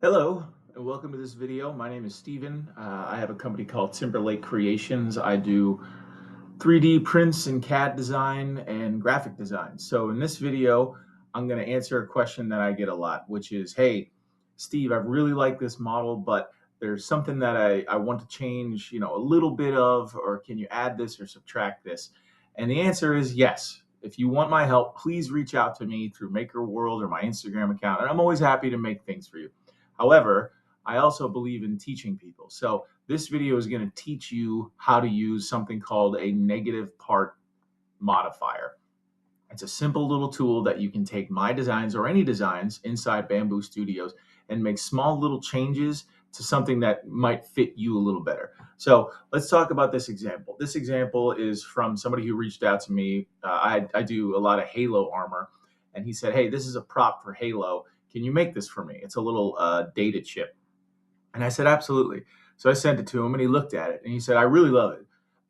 Hello and welcome to this video. My name is Steven. I have a company called Timberlake Creations. I do 3D prints and CAD design and graphic design. So in this video, I'm going to answer a question that I get a lot, which is, hey, Steve, I really like this model, but there's something that I want to change, a little bit of, or can you add this or subtract this? And the answer is yes. If you want my help, please reach out to me through Maker World or my Instagram account, and I'm always happy to make things for you. However, I also believe in teaching people. So this video is going to teach you how to use something called a negative part modifier. It's a simple little tool that you can take my designs or any designs inside Bambu Studios and make small little changes to something that might fit you a little better. So let's talk about this example. This example is from somebody who reached out to me. I do a lot of Halo armor, and he said, hey, this is a prop for Halo. Can you make this for me? It's a little data chip. And I said, absolutely. So I sent it to him and he looked at it and he said, I really love it.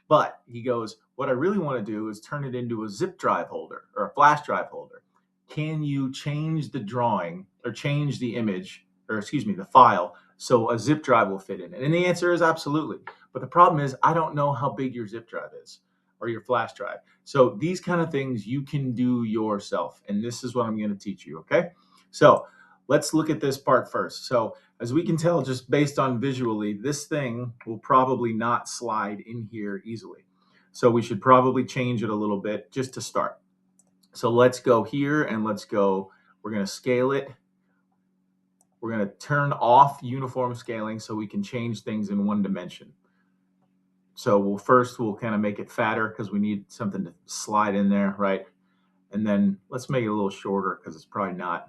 But he goes, what I really want to do is turn it into a zip drive holder or a flash drive holder. Can you change the drawing or change the image, or excuse me, the file, so a zip drive will fit in it? And the answer is absolutely. But the problem is I don't know how big your zip drive is or your flash drive. So these kind of things you can do yourself. And this is what I'm going to teach you. Okay. So let's look at this part first. So as we can tell, just based on visually, this thing will probably not slide in here easily. So we should probably change it a little bit just to start. So let's go here and let's go, we're going to scale it. We're going to turn off uniform scaling so we can change things in one dimension. So we'll kind of make it fatter because we need something to slide in there, right? And then let's make it a little shorter because it's probably not.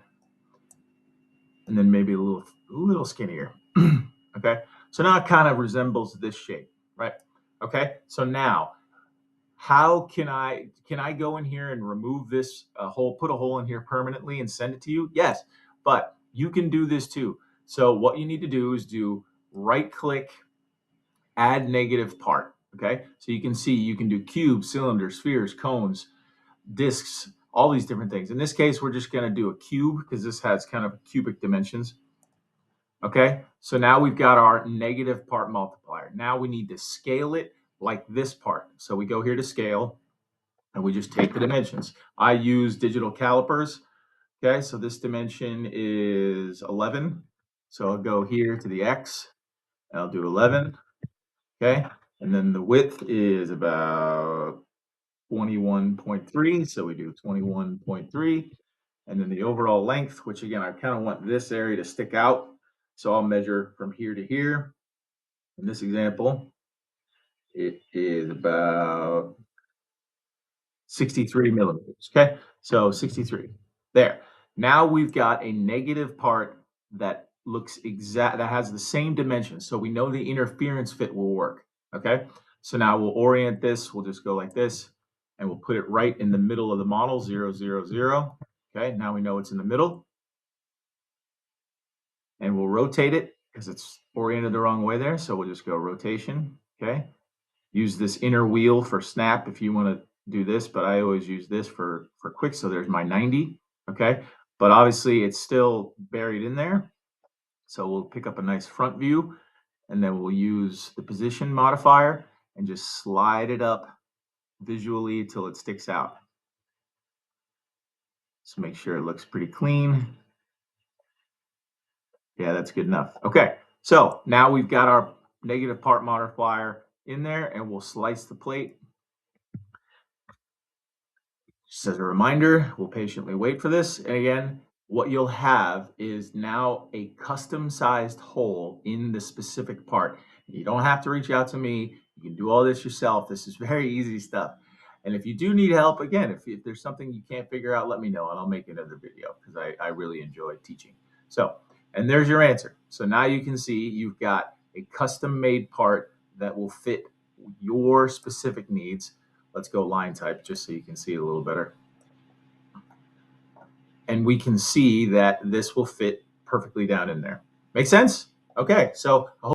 And then maybe a little skinnier. Okay, so now it kind of resembles this shape, right? Okay, so now how can I go in here and remove this put a hole in here permanently and send it to you? Yes, but you can do this too. So what you need to do is do right click, add negative part. Okay, so you can see you can do cubes, cylinders, spheres, cones, discs, all these different things. In this case, we're just going to do a cube because this has kind of cubic dimensions. Okay, so now we've got our negative part multiplier. Now we need to scale it like this part. So we go here to scale and we just take the dimensions. I use digital calipers. Okay, so this dimension is 11. So I'll go here to the X, and I'll do 11. Okay, and then the width is about 21.3. So we do 21.3. And then the overall length, which again, I kind of want this area to stick out. So I'll measure from here to here. In this example, it is about 63 millimeters. Okay, so 63. There. Now we've got a negative part that that has the same dimensions. So we know the interference fit will work. Okay, so now we'll orient this. We'll just go like this, and we'll put it right in the middle of the model, 0, 0, 0. Okay, now we know it's in the middle. And we'll rotate it because it's oriented the wrong way there. So we'll just go rotation. Okay. Use this inner wheel for snap if you want to do this, but I always use this for quick. So there's my 90. Okay. But obviously it's still buried in there. So we'll pick up a nice front view and then we'll use the position modifier and just slide it up visually till it sticks out. So make sure it looks pretty clean. Yeah, that's good enough. Okay, so now we've got our negative part modifier in there and we'll slice the plate. Just as a reminder, we'll patiently wait for this. And again, what you'll have is now a custom sized hole in the specific part. You don't have to reach out to me. You can do all this yourself. This is very easy stuff. And if you do need help, again, if there's something you can't figure out, let me know and I'll make another video because I really enjoy teaching. So, and there's your answer. So now you can see you've got a custom made part that will fit your specific needs. Let's go line type just so you can see it a little better. And we can see that this will fit perfectly down in there. Make sense? Okay, so I hope